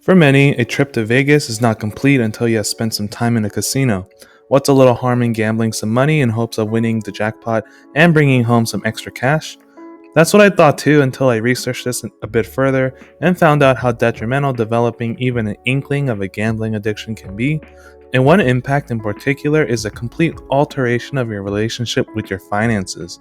For many, a trip to Vegas is not complete until you have spent some time in a casino. What's a little harm in gambling some money in hopes of winning the jackpot and bringing home some extra cash? That's what I thought too until I researched this a bit further and found out how detrimental developing even an inkling of a gambling addiction can be. And one impact in particular is a complete alteration of your relationship with your finances.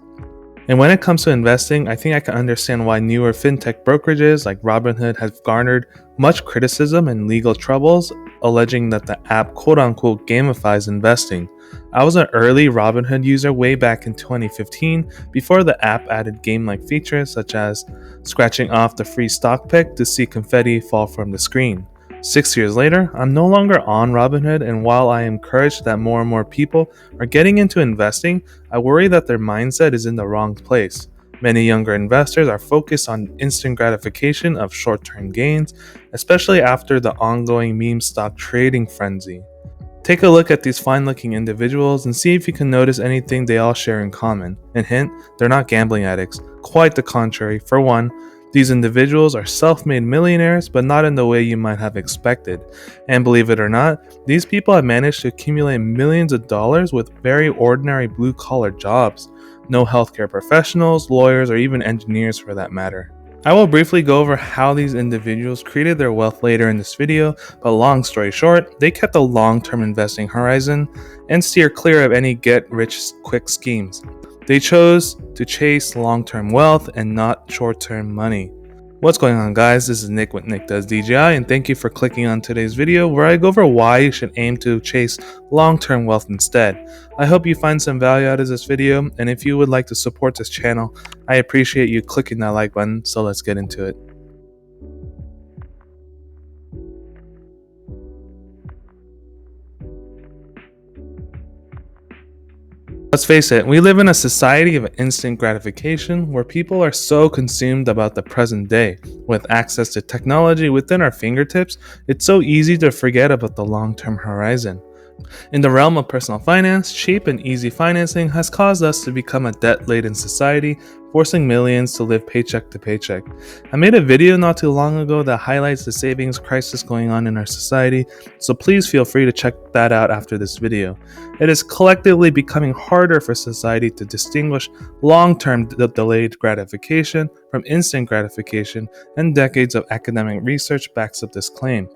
And when it comes to investing, I think I can understand why newer fintech brokerages like Robinhood have garnered much criticism and legal troubles, alleging that the app quote unquote gamifies investing. I was an early Robinhood user way back in 2015 before the app added game like features such as scratching off the free stock pick to see confetti fall from the screen. 6 years later, I'm no longer on Robinhood, and while I am encouraged that more and more people are getting into investing, I worry that their mindset is in the wrong place. Many younger investors are focused on instant gratification of short-term gains, especially after the ongoing meme stock trading frenzy. Take a look at these fine-looking individuals and see if you can notice anything they all share in common. And hint, they're not gambling addicts. Quite the contrary. For one, these individuals are self-made millionaires, but not in the way you might have expected. And believe it or not, these people have managed to accumulate millions of dollars with very ordinary blue-collar jobs. No healthcare professionals, lawyers, or even engineers for that matter. I will briefly go over how these individuals created their wealth later in this video, but long story short, they kept a long-term investing horizon and steer clear of any get-rich-quick schemes. They chose to chase long-term wealth and not short-term money. What's going on, guys? This is Nick with Nick Does DGI, and thank you for clicking on today's video where I go over why you should aim to chase long-term wealth instead. I hope you find some value out of this video, and if you would like to support this channel, I appreciate you clicking that like button, so let's get into it. Let's face it, we live in a society of instant gratification where people are so consumed about the present day. With access to technology within our fingertips, it's so easy to forget about the long-term horizon. In the realm of personal finance, cheap and easy financing has caused us to become a debt-laden society, forcing millions to live paycheck to paycheck. I made a video not too long ago that highlights the savings crisis going on in our society, so please feel free to check that out after this video. It is collectively becoming harder for society to distinguish long-term delayed gratification from instant gratification, and decades of academic research backs up this claim.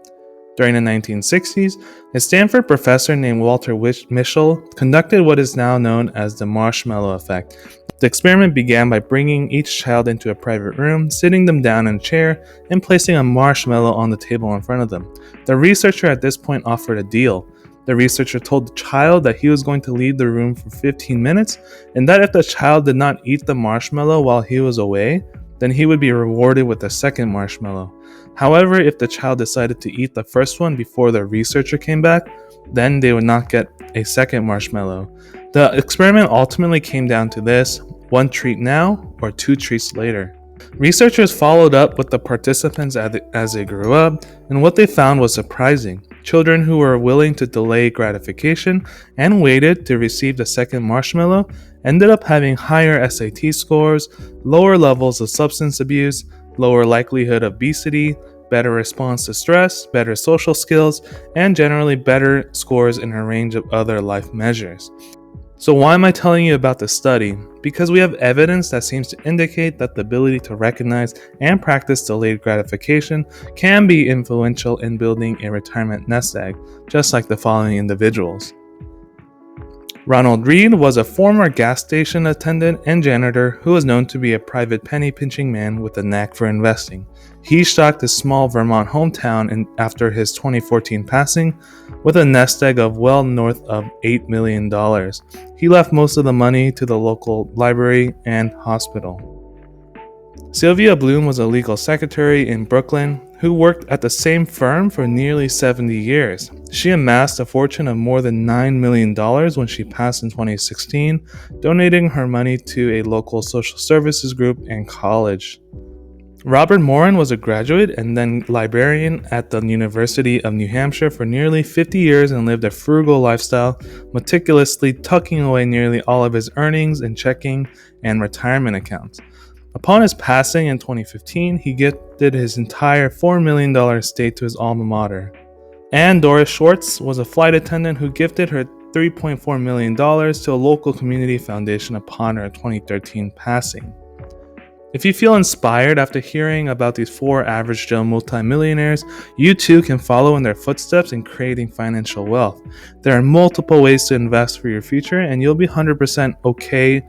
During the 1960s, a Stanford professor named Walter Mischel conducted what is now known as the Marshmallow effect. The experiment began by bringing each child into a private room, sitting them down in a chair, and placing a marshmallow on the table in front of them. The researcher at this point offered a deal. The researcher told the child that he was going to leave the room for 15 minutes, and that if the child did not eat the marshmallow while he was away, then he would be rewarded with a second marshmallow. However, if the child decided to eat the first one before the researcher came back, then they would not get a second marshmallow. The experiment ultimately came down to this: one treat now or two treats later. Researchers followed up with the participants as they grew up, and what they found was surprising. Children who were willing to delay gratification and waited to receive the second marshmallow ended up having higher SAT scores, lower levels of substance abuse, lower likelihood of obesity, better response to stress, better social skills, and generally better scores in a range of other life measures. So why am I telling you about this study? Because we have evidence that seems to indicate that the ability to recognize and practice delayed gratification can be influential in building a retirement nest egg, just like the following individuals. Ronald Reed was a former gas station attendant and janitor who was known to be a private penny-pinching man with a knack for investing. He shocked his small Vermont hometown after his 2014 passing with a nest egg of well north of $8 million. He left most of the money to the local library and hospital. Sylvia Bloom was a legal secretary in Brooklyn who worked at the same firm for nearly 70 years. She amassed a fortune of more than $9 million when she passed in 2016, donating her money to a local social services group and college. Robert Morin was a graduate and then librarian at the University of New Hampshire for nearly 50 years and lived a frugal lifestyle, meticulously tucking away nearly all of his earnings in checking and retirement accounts. Upon his passing in 2015, he gifted his entire $4 million estate to his alma mater. And Doris Schwartz was a flight attendant who gifted her $3.4 million to a local community foundation upon her 2013 passing. If you feel inspired after hearing about these 4 average Joe multimillionaires, you too can follow in their footsteps in creating financial wealth. There are multiple ways to invest for your future, and you'll be 100% okay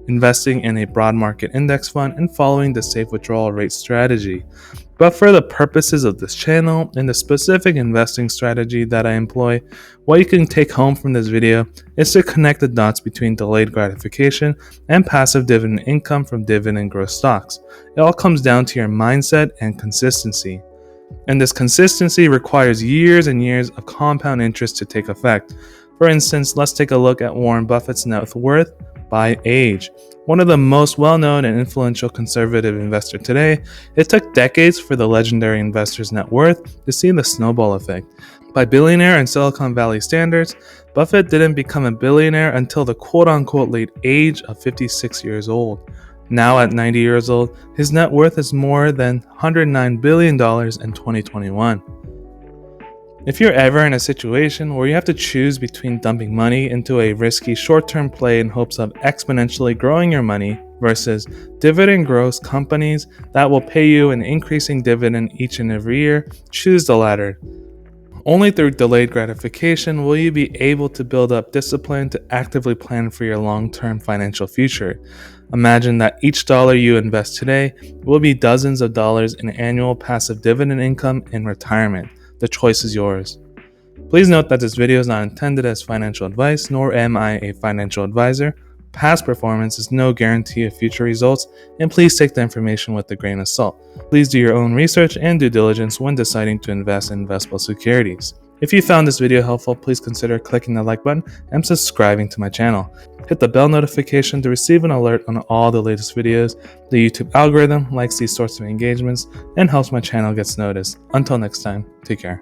investing in a broad market index fund and following the safe withdrawal rate strategy. But for the purposes of this channel and the specific investing strategy that I employ, what you can take home from this video is to connect the dots between delayed gratification and passive dividend income from dividend growth stocks. It all comes down to your mindset and consistency. And this consistency requires years and years of compound interest to take effect. For instance, let's take a look at Warren Buffett's net worth by age. One of the most well-known and influential conservative investor today, it took decades for the legendary investor's net worth to see the snowball effect. By billionaire and Silicon Valley standards, Buffett didn't become a billionaire until the quote-unquote late age of 56 years old. Now at 90 years old, his net worth is more than $109 billion in 2021. If you're ever in a situation where you have to choose between dumping money into a risky short-term play in hopes of exponentially growing your money versus dividend growth companies that will pay you an increasing dividend each and every year, choose the latter. Only through delayed gratification will you be able to build up discipline to actively plan for your long-term financial future. Imagine that each dollar you invest today will be dozens of dollars in annual passive dividend income in retirement. The choice is yours. Please note that this video is not intended as financial advice, nor am I a financial advisor. Past performance is no guarantee of future results, and please take the information with a grain of salt. Please do your own research and due diligence when deciding to invest in investable securities. If you found this video helpful, please consider clicking the like button and subscribing to my channel. Hit the bell notification to receive an alert on all the latest videos. The YouTube algorithm likes these sorts of engagements and helps my channel gets noticed. Until next time, take care.